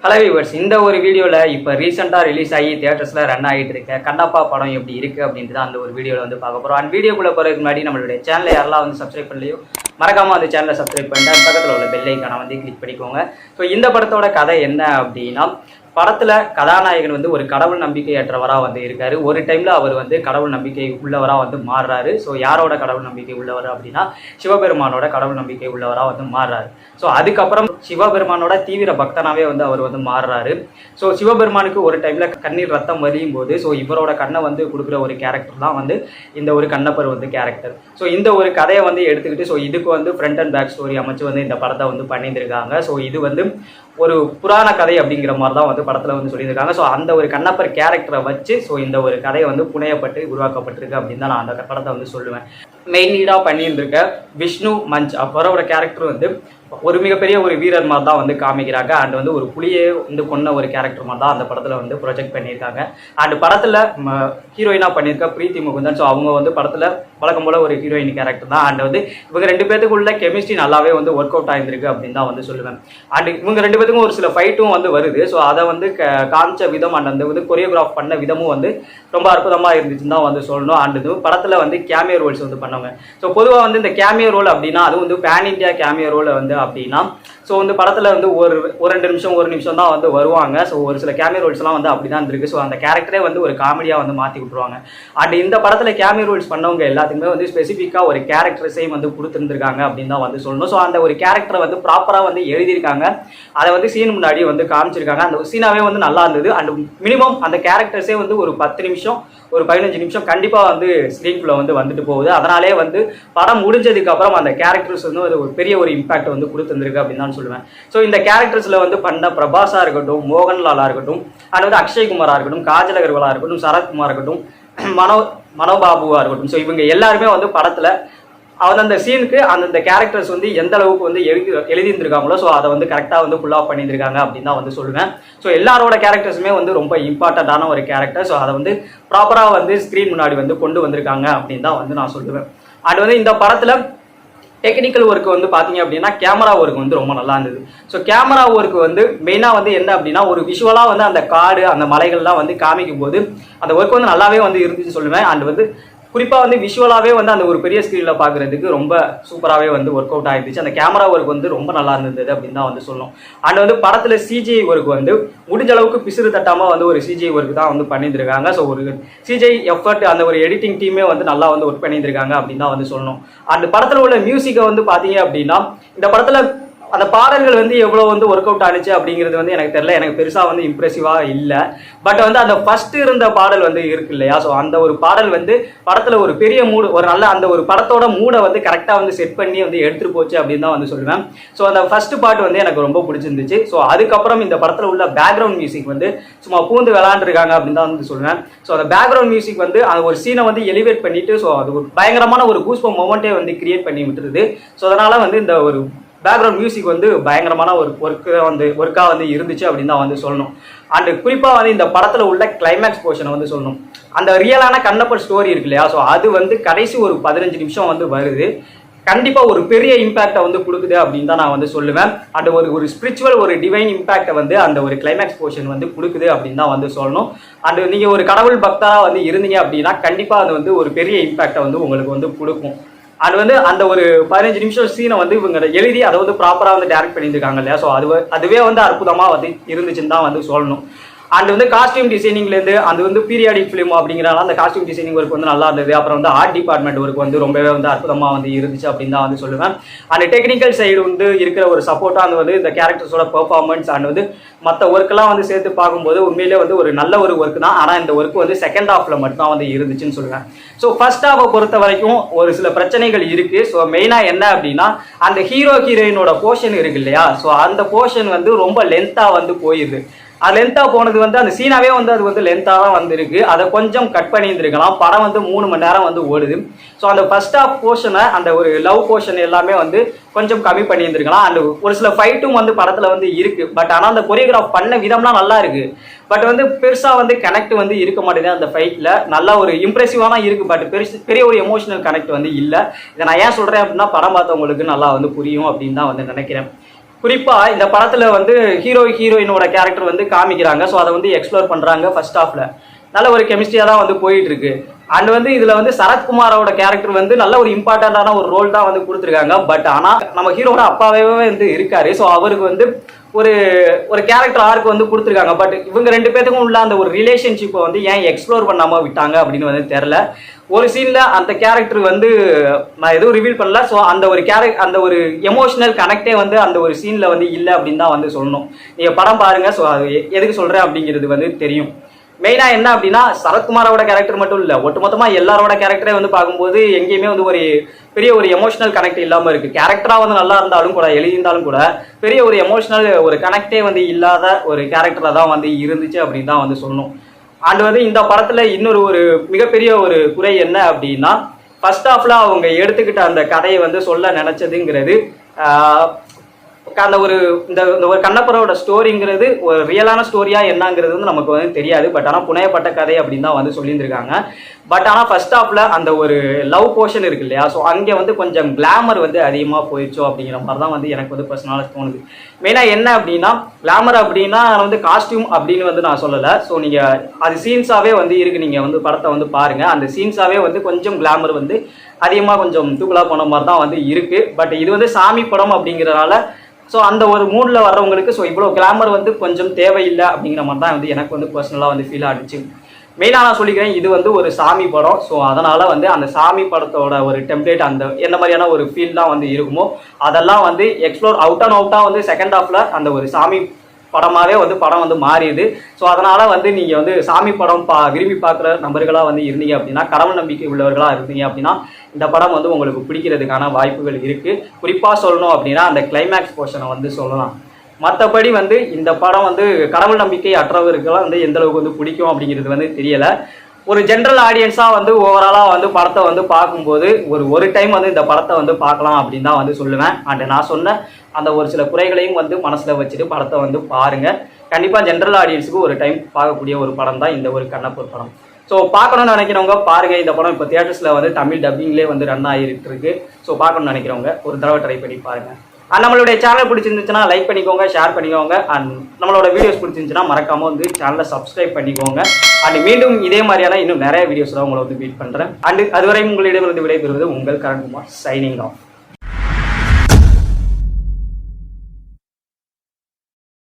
Hello viewers, இந்த ஒரு வீடியோவில் இப்போ ரீசெண்டாக ரிலீஸ் ஆகி தியேட்டர்ஸில் ரன் ஆகிட்டு இருக்க கண்ணப்பா படம் எப்படி இருக்குது அப்படின்ட்டு தான் அந்த ஒரு வீடியோவில் வந்து பார்க்க போகிறோம். அந்த வீடியோக்குள்ளே போகிறதுக்கு முன்னாடி நம்மளுடைய சேனலை யாரெல்லாம் வந்து சப்ஸ்கிரைப் பண்ணலையோ மறக்காமல் அந்த சேனலை சப்ஸ்கிரைப் பண்ணிட்டு பக்கத்தில் உள்ள பெல் ஐக்கானை வந்து கிளிக் பண்ணிக்கோங்க. ஸோ இந்த படத்தோட கதை என்ன அப்படின்னா, படத்தில் கதாநாயகன் வந்து ஒரு கடவுள் நம்பிக்கையற்றவராக வந்து இருக்கார். ஒரு டைமில் அவர் வந்து கடவுள் நம்பிக்கை உள்ளவராக வந்து மாறுறாரு. ஸோ யாரோட கடவுள் நம்பிக்கை உள்ளவர் அப்படின்னா சிவபெருமானோட கடவுள் நம்பிக்கை உள்ளவராக வந்து மாறுறாரு. ஸோ அதுக்கப்புறம் சிவபெருமானோட தீவிர பக்தனாகவே வந்து அவர் வந்து மாறுறாரு. ஸோ சிவபெருமானுக்கு ஒரு டைமில் கண்ணீர் ரத்தம் வலியும் போது ஸோ இவரோட கண்ணை வந்து கொடுக்குற ஒரு கேரக்டர் தான் வந்து இந்த ஒரு கண்ணப்பர் வந்து கேரக்டர். ஸோ இந்த ஒரு கதையை வந்து எடுத்துக்கிட்டு ஸோ இதுக்கு வந்து ஃப்ரண்ட் அண்ட் பேக் ஸ்டோரி அமைச்சு வந்து இந்த படத்தை வந்து பண்ணியிருக்காங்க. ஸோ இது வந்து ஒரு புராண கதை அப்படிங்கிற மாதிரி தான் வந்து படத்தில் வந்து சொல்லியிருக்காங்க. ஸோ அந்த ஒரு கண்ணப்பர் கேரக்டரை வச்சு ஸோ இந்த ஒரு கதையை வந்து புனையப்பட்டு உருவாக்கப்பட்டிருக்கு அப்படின்னு தான் நான் அந்த படத்தை வந்து சொல்லுவேன். மெயின் லீடாக பண்ணியிருந்திருக்க விஷ்ணு மஞ்ச் அவரோட கேரக்டர் வந்து ஒரு மிகப்பெரிய ஒரு வீரர் மாதிரி தான் வந்து காமிக்கிறாங்க. அண்ட் வந்து ஒரு புலியே வந்து கொன்ன ஒரு கேரக்டர் மாதிரி தான் அந்த படத்தில் வந்து ப்ரொஜெக்ட் பண்ணியிருக்காங்க. அண்ட் படத்தில் ஹீரோயினாக பண்ணியிருக்க பிரீத்தி முகுந்தன். ஸோ அவங்க வந்து படத்தில் வழக்கம் போல் ஒரு ஹீரோயின் கேரக்டர் தான். அண்ட் வந்து இவங்க ரெண்டு பேத்துக்குள்ள கெமிஸ்ட்ரி நல்லாவே வந்து ஒர்க் அவுட் ஆகிருக்கு அப்படின்னு தான் வந்து சொல்லுவேன். அண்ட் இவங்க ரெண்டு பேத்துக்கும் ஒரு சில ஃபைட்டும் வந்து வருது. ஸோ அதை வந்து காமிச்ச விதம் அண்ட் அந்த வந்து கொரியோகிராஃப் பண்ண விதமும் வந்து ரொம்ப அற்புதமாக இருந்துச்சுன்னு தான் வந்து சொல்லணும். அண்ட் இது படத்தில் வந்து கேமியோ ரோல்ஸ் வந்து பண்ணவங்க. ஸோ பொதுவாக வந்து இந்த கேமியோ ரோல் அப்படின்னா அது வந்து பேன் இண்டியா கேமியோ ரோல் வந்து அப்படின்னா ஸோ வந்து படத்தில் வந்து ஒரு 2 நிமிஷம் தான் வந்து வருவாங்க. ஸோ ஒரு சில கேமியோ ரோல்ஸ்லாம் வந்து அப்படி தான் இருக்கு. ஸோ அந்த கேரக்டரே வந்து ஒரு காமெடியாக வந்து மாற்றி விட்டுருவாங்க. அண்ட் இந்த படத்தில் கேமியோ ரோல்ஸ் பண்ணவங்க எல்லாத்துக்குமே வந்து ஸ்பெசிஃபிக்காக ஒரு கேரக்டர்ஸையும் வந்து கொடுத்துருந்துருக்காங்க அப்படின்னு தான் வந்து சொல்லணும். ஸோ அந்த ஒரு கேரக்டரை வந்து ப்ராப்பராக வந்து எழுதியிருக்காங்க. அதை வந்து சீன் முன்னாடி வந்து காமிச்சிருக்காங்க. அந்த சீனாவே வந்து நல்லா இருந்தது. அண்ட் மினிமம் அந்த கேரக்டர்ஸே வந்து ஒரு 10 நிமிஷம் ஒரு 15 நிமிஷம் கண்டிப்பாக வந்து ஸ்க்ரீன்குள்ளே வந்து வந்துட்டு போகுது. அதனாலே வந்து படம் முடிஞ்சதுக்கு அப்புறம் அந்த கேரக்டர்ஸ் வந்து ஒரு பெரிய ஒரு இம்பாக்ட் வந்து கொடுத்துருந்துருக்கு அப்படின்னு தான் சொல்லுவேன். ஸோ இந்த கேரக்டர்ஸில் வந்து பண்ண பிரபாஸாக இருக்கட்டும், மோகன்லாலாக இருக்கட்டும், அண்ட் வந்து அக்ஷய்குமாராக இருக்கட்டும், காஜல் அகர்வாலாக இருக்கட்டும், சரத்குமார் இருக்கட்டும், மனோபாபுவாக இருக்கட்டும், ஸோ இவங்க எல்லாருமே வந்து படத்தில் அந்த சீனுக்கு அந்த கேரக்டர்ஸ் வந்து எந்த அளவுக்கு வந்து எழுதியிருந்திருக்காங்களோ ஸோ அதை வந்து கரெக்டாக வந்து ஃபுல் ஆஃப் பண்ணியிருக்காங்க அப்படின்னு தான் வந்து சொல்லுவேன். ஸோ எல்லாரோட கேரக்டர்ஸுமே வந்து ரொம்ப இம்பார்ட்டண்ட்டான ஒரு கேரக்டர். ஸோ அதை வந்து ப்ராப்பராக வந்து ஸ்க்ரீன் முன்னாடி வந்து கொண்டு வந்திருக்காங்க அப்படின்னு தான் வந்து நான் சொல்லுவேன். அண்ட் வந்து இந்த படத்தில் டெக்னிக்கல் ஒர்க் வந்து பார்த்தீங்க அப்படின்னா கேமரா ஒர்க் வந்து ரொம்ப நல்லா இருந்தது. ஸோ கேமரா ஒர்க் வந்து மெயினாக வந்து என்ன அப்படின்னா ஒரு விஷுவலாக வந்து அந்த காடு அந்த மலைகள்லாம் வந்து காமிக்கும் போது அந்த ஒர்க் வந்து நல்லாவே வந்து இருந்துச்சு சொல்லுவேன். அண்ட் வந்து குறிப்பாக வந்து விஷுவலாகவே வந்து அந்த ஒரு பெரிய ஸ்க்ரீனில் பார்க்குறதுக்கு ரொம்ப சூப்பராகவே வந்து ஒர்க் அவுட் ஆகிடுச்சு. அந்த கேமரா ஒர்க் வந்து ரொம்ப நல்லா இருந்தது அப்படின்னு தான் வந்து சொல்லணும். அண்ட் வந்து படத்தில் சிஜிஐ ஒர்க் வந்து முடிஞ்ச அளவுக்கு பிசுறு தட்டாமல் வந்து ஒரு சிஜிஐ ஒர்க் தான் வந்து பண்ணியிருந்திருக்காங்க. ஸோ ஒரு சிஜிஐ எஃபர்ட் அந்த ஒரு எடிட்டிங் டீமே வந்து நல்லா வந்து ஒர்க் பண்ணியிருந்திருக்காங்க அப்படின்னு தான் வந்து சொல்லணும். அண்ட் படத்தில் உள்ள மியூசிக்கை வந்து பார்த்தீங்க அப்படின்னா இந்த படத்தில் அந்த பாடல்கள் வந்து எவ்வளோ வந்து ஒர்க் அவுட் ஆனிச்சு அப்படிங்கிறது வந்து எனக்கு தெரியல. எனக்கு பெருசாக வந்து இம்ப்ரெசிவாக இல்லை. பட் வந்து அந்த ஃபர்ஸ்ட் இருந்த பாடல் வந்து இருக்கு இல்லையா, ஸோ அந்த ஒரு பாடல் வந்து படத்தில் ஒரு பெரிய மூடு ஒரு நல்ல அந்த ஒரு படத்தோட மூடை வந்து கரெக்டாக வந்து செட் பண்ணி வந்து எடுத்துகிட்டு போச்சு அப்படின்னு தான் வந்து சொல்லுவேன். ஸோ அந்த ஃபர்ஸ்ட் பாட்டு வந்து எனக்கு ரொம்ப பிடிச்சிருந்துச்சு. ஸோ அதுக்கப்புறம் இந்த படத்தில் உள்ள பேக்ரவுண்ட் மியூசிக் வந்து சும்மா பூந்து விளாண்டுருக்காங்க அப்படின்னு தான் வந்து சொல்லுவேன். ஸோ அந்த பேக்ரவுண்ட் மியூசிக் வந்து அந்த ஒரு சீனை வந்து எலிவேட் பண்ணிட்டு ஸோ அது ஒரு பயங்கரமான ஒரு கூஸ்பம் மொமெண்ட்டே வந்து கிரியேட் பண்ணி விட்டுருது. ஸோ அதனால் வந்து இந்த ஒரு பேக்ரவுண்ட் மியூசிக் வந்து பயங்கரமான ஒரு ஒர்க்காக வந்து இருந்துச்சு அப்படின்னு தான் வந்து சொல்லணும். அண்டு குறிப்பாக வந்து இந்த படத்தில் உள்ள கிளைமேக்ஸ் போர்ஷனை வந்து சொல்லணும். அந்த ரியலான கண்ணப்பர் ஸ்டோரி இருக்கு இல்லையா, ஸோ அது வந்து கடைசி ஒரு 15 நிமிஷம் வந்து வருது. கண்டிப்பாக ஒரு பெரிய இம்பாக்டை வந்து கொடுக்குது அப்படின்னு தான் நான் வந்து சொல்லுவேன். அண்ட் ஒரு ஸ்பிரிச்சுவல் ஒரு டிவைன் இம்பாக்டை வந்து அந்த ஒரு கிளைமேக்ஸ் போர்ஷன் வந்து கொடுக்குது அப்படின்னு தான் வந்து சொல்லணும். அண்டு நீங்கள் ஒரு கடவுள் பக்தராக வந்து இருந்தீங்க அப்படின்னா கண்டிப்பாக அது வந்து ஒரு பெரிய இம்பாக்டை வந்து உங்களுக்கு வந்து கொடுக்கும். அது வந்து அந்த ஒரு 15 நிமிஷம் சீனை வந்து இவங்க எழுதி அதை வந்து ப்ராப்பராக வந்து டைரக்ட் பண்ணியிருக்காங்க இல்லையா, ஸோ அதுவே வந்து அற்புதமாக வந்து இருந்துச்சுன்னு தான் வந்து சொல்லணும். அண்ட் வந்து காஸ்டியூம் டிசைனிங்லேருந்து அது வந்து பீரியாடிக் ஃபிலிம் அப்படிங்கிறனால அந்த காஸ்டியூம் டிசைனிங் ஒர்க் வந்து நல்லா இருந்தது. அப்புறம் வந்து ஆர்ட் டிபார்ட்மெண்ட் ஒர்க் வந்து ரொம்பவே வந்து அற்புதமாக வந்து இருந்துச்சு அப்படின்னு தான் வந்து சொல்லுவேன். அண்ட் டெக்னிக்கல் சைடு வந்து இருக்கிற ஒரு சப்போர்ட்டாக அந்த வந்து இந்த கேரக்டர்ஸோட பெர்ஃபார்மன்ஸ் அண்ட் வந்து மற்ற ஒர்க்கெல்லாம் வந்து சேர்த்து பார்க்கும்போது உண்மையிலே வந்து ஒரு நல்ல ஒரு ஒர்க் தான். ஆனால் இந்த ஒர்க் வந்து செகண்ட் ஹாஃபில் மட்டும் வந்து இருந்துச்சுன்னு சொல்லுவேன். ஸோ ஃபர்ஸ்ட் ஹாஃபை பொறுத்த வரைக்கும் ஒரு சில பிரச்சனைகள் இருக்குது. ஸோ மெயினாக என்ன அப்படின்னா அந்த ஹீரோயினோட போர்ஷன் இருக்கு இல்லையா, ஸோ அந்த போர்ஷன் வந்து ரொம்ப லென்த்தாக வந்து போயிடுது. அது லென்த்தாக போனது வந்து அந்த சீனாவே வந்து அது வந்து லென்த்தாக தான் வந்துருக்கு. அதை கொஞ்சம் கட் பண்ணியிருந்துருக்கலாம். படம் வந்து 3 மணி நேரம் வந்து ஓடுது. ஸோ அந்த ஃபர்ஸ்ட் ஹாஃப் போர்ஷனை அந்த ஒரு லவ் போர்ஷன் எல்லாமே வந்து கொஞ்சம் கம்மி பண்ணியிருந்துருக்கலாம். அண்ட் ஒரு சில ஃபைட்டும் வந்து படத்தில் வந்து இருக்குது. பட் ஆனால் அந்த கொரியோகிராஃப் பண்ண விதம்லாம் நல்லா இருக்குது. பட் வந்து பெருசாக வந்து கனெக்ட் வந்து இருக்க மாட்டேங்குது அந்த ஃபைட்டில். நல்லா ஒரு இம்ப்ரெசிவாக தான் இருக்குது. பட் பெரிய ஒரு எமோஷனல் கனெக்ட் வந்து இல்லை. இதை நான் ஏன் சொல்கிறேன் அப்படின்னா படம் பார்த்தவங்களுக்கு நல்லா வந்து புரியும் அப்படின்னு தான் வந்து நினைக்கிறேன். குறிப்பாக இந்த படத்தில் வந்து ஹீரோயினோட கேரக்டர் வந்து காமிக்கிறாங்க. ஸோ அதை வந்து எக்ஸ்ப்ளோர் பண்ணுறாங்க ஃபர்ஸ்ட் ஹாஃபில். நல்ல ஒரு கெமிஸ்ட்ரியாக தான் வந்து போயிட்டு இருக்கு. அண்ட் வந்து இதில் வந்து சரத்குமாரோட கேரக்டர் வந்து நல்ல ஒரு இம்பார்ட்டண்ட்டான ஒரு ரோல் தான் வந்து கொடுத்துருக்காங்க. பட் ஆனால் நம்ம ஹீரோட அப்பாவே வந்து இருக்காரு. ஸோ அவருக்கு வந்து ஒரு ஒரு கேரக்டர் ஆர்க்கு வந்து கொடுத்துருக்காங்க. பட் இவங்க 2 பேத்துக்கும் உள்ள அந்த ஒரு ரிலேஷன்ஷிப்பை வந்து ஏன் எக்ஸ்ப்ளோர் பண்ணாமல் விட்டாங்க அப்படின்னு வந்து தெரில. ஒரு சீனில் அந்த கேரக்டர் வந்து நான் எதுவும் ரிவீல் பண்ணல. ஸோ அந்த ஒரு எமோஷனல் கனெக்டே வந்து அந்த ஒரு சீனில் வந்து இல்லை அப்படின்னு தான் வந்து சொல்லணும். நீங்கள் படம் பாருங்கள். ஸோ அது எதுக்கு சொல்கிறேன் அப்படிங்கிறது வந்து தெரியும். மெயினாக என்ன அப்படின்னா சரத்குமாரோட கேரக்டர் மட்டும் இல்லை, ஒட்டுமொத்தமாக எல்லாரோட கேரக்டரே வந்து பார்க்கும்போது எங்கேயுமே வந்து ஒரு பெரிய ஒரு எமோஷனல் கனெக்ட் இல்லாமல் இருக்குது. கேரக்டராக வந்து நல்லா இருந்தாலும் கூட, எழுதியிருந்தாலும் கூட பெரிய ஒரு எமோஷனல் ஒரு கனெக்டே வந்து இல்லாத ஒரு கேரக்டராக தான் வந்து இருந்துச்சு அப்படின்னு தான் வந்து சொல்லணும். அண்ட் வந்து இந்த படத்தில் இன்னொரு ஒரு மிகப்பெரிய ஒரு குறை என்ன அப்படின்னா, ஃபர்ஸ்ட் ஹாஃபில் அவங்க எடுத்துக்கிட்ட அந்த கதையை வந்து சொல்ல நினச்சதுங்கிறது அந்த ஒரு இந்த ஒரு கண்ணப்பரோட ஸ்டோரிங்கிறது ஒரு ரியலான ஸ்டோரியா என்னங்கிறது வந்து நமக்கு வந்து தெரியாது. பட் ஆனால் புனையப்பட்ட கதை அப்படின்னு தான் வந்து சொல்லியிருந்திருக்காங்க. பட் ஆனால் ஃபர்ஸ்ட் ஹாஃபில் அந்த ஒரு லவ் போர்ஷன் இருக்கு இல்லையா, ஸோ அங்கே வந்து கொஞ்சம் கிளாமர் வந்து அதிகமாக போயிடுச்சோ அப்படிங்கிற மாதிரி தான் வந்து எனக்கு வந்து பர்சனலாக தோணுது. மெயினாக என்ன அப்படின்னா, கிளாமர் அப்படின்னா வந்து காஸ்டியூம் அப்படின்னு வந்து நான் சொல்லலை. ஸோ நீங்கள் அது சீன்ஸாகவே வந்து இருக்குது. நீங்கள் வந்து படத்தை வந்து பாருங்கள். அந்த சீன்ஸாகவே வந்து கொஞ்சம் கிளாமர் வந்து அதிகமாக கொஞ்சம் தூக்கலாக போன மாதிரி தான் வந்து இருக்குது. பட் இது வந்து சாமி படம் அப்படிங்கிறனால ஸோ அந்த ஒரு மூடில் வர்றவங்களுக்கு ஸோ இவ்வளோ கிளாமர் வந்து கொஞ்சம் தேவையில்லை அப்படிங்கிற மாதிரி தான் வந்து எனக்கு வந்து பர்சனலாக வந்து ஃபீல் ஆகிடுச்சு. மெயினாக நான் சொல்லிக்கிறேன், இது வந்து ஒரு சாமி படம். ஸோ அதனால் வந்து அந்த சாமி படத்தோட ஒரு டெம்ப்ளேட் அந்த என்ன மாதிரியான ஒரு ஃபீல்லாம் வந்து இருக்குமோ அதெல்லாம் வந்து எக்ஸ்ப்ளோர் அவுட்டாக வந்து செகண்ட் ஹாஃபில் அந்த ஒரு சாமி படமாகவே வந்து படம் வந்து மாறிடுது. ஸோ அதனால் வந்து நீங்கள் வந்து சாமி படம் விரும்பி பார்க்குற நபர்களாக வந்து இருந்தீங்க அப்படின்னா, கடவுள் நம்பிக்கை உள்ளவர்களாக இருந்தீங்க அப்படின்னா இந்த படம் வந்து உங்களுக்கு பிடிக்கிறதுக்கான வாய்ப்புகள் இருக்குது. குறிப்பாக சொல்லணும் அப்படின்னா அந்த கிளைமேக்ஸ் போர்ஷனை வந்து சொல்லலாம். மற்றபடி வந்து இந்த படம் வந்து கடவுள் நம்பிக்கை அற்றவர்களுக்கெல்லாம் வந்து எந்த அளவுக்கு வந்து பிடிக்கும் அப்படிங்கிறது வந்து தெரியலை. ஒரு ஜென்ரல் ஆடியன்ஸாக வந்து ஓவராலாக வந்து படத்தை வந்து பார்க்கும்போது ஒரு டைம் வந்து இந்த படத்தை வந்து பார்க்கலாம் அப்படின்னு தான் வந்து சொல்லுவேன். அண்ட் நான் சொன்ன அந்த ஒரு சில குறைகளையும் வந்து மனசில் வச்சுட்டு படத்தை வந்து பாருங்கள். கண்டிப்பாக ஜென்ரல் ஆடியன்ஸுக்கு ஒரு டைம் பார்க்கக்கூடிய ஒரு படம் தான் இந்த ஒரு கண்ணப்பர் படம். ஸோ பார்க்கணும்னு நினைக்கிறவங்க பாருங்கள். இந்த படம் இப்போ தியேட்டர்ஸில் வந்து தமிழ் டப்பிங்லேயே வந்து ரன் ஆகிட்டு இருக்கு. ஸோ பார்க்கணும்னு நினைக்கிறவங்க ஒரு தடவை ட்ரை பண்ணி பாருங்கள். அண்ட் நம்மளுடைய சேனல் பிடிச்சிருந்துச்சுன்னா லைக் பண்ணிக்கோங்க, ஷேர் பண்ணிக்கோங்க. அண்ட் நம்மளோட வீடியோஸ் பிடிச்சிருந்துச்சுன்னா மறக்காமல் வந்து சேனலை சப்ஸ்கிரைப் பண்ணிக்கோங்க. அண்ட் மீண்டும் இதே மாதிரியான இன்னும் நிறைய வீடியோஸ் தான் உங்களை வந்து மீட் பண்ணுறேன். அண்ட் அதுவரை உங்களிடமிருந்து விடைபெறுவது உங்கள் கரண்குமார், சைனிங் ஆஃப்.